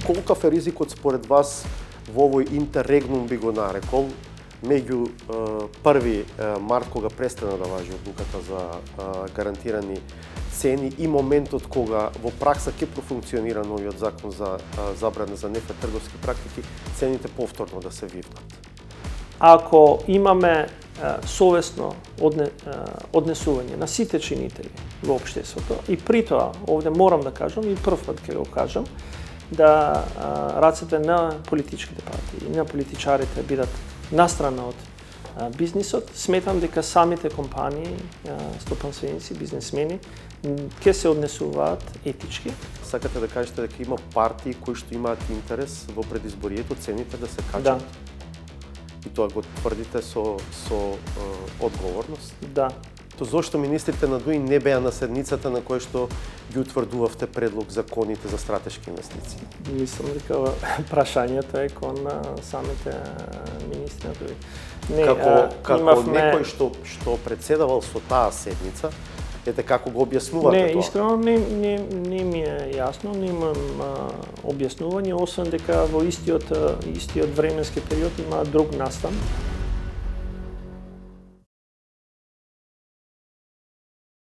колкав е ризикот според вас во овој интеррегнум, би го нарекол, меѓу 1 март, кога престана да важи одлуката за гарантирани цени, и моментот кога во пракса ќе профункционира новиот закон за забрана за нефер трговски практики, цените повторно да се вивнат? Ако имаме совесно однесување на сите чинители во општеството, и при тоа, овде морам да кажам, и прв пат ќе го кажам, да рацете на политичките партии и на политичарите бидат настрана од бизнисот, сметам дека самите компании, стопанственици, бизнесмени ќе се однесуваат етички. Сакате да кажете дека има партии кои што имаат интерес во предизборието цените да се качат? Да. И тоа го тврдите со одговорност? Да. То зошто министрите на ДУИ не беа на седницата на која што ги утврдувавте предлог законите за стратешки инвестиции? Мислам дека прашањето е кон самите министри на ДУИ. Како имавме... некој што председавал со таа седница, ете како го објаснувате тоа? Не, искрено не ми е јасно, немам објаснување, освен дека во истиот временски период има друг настан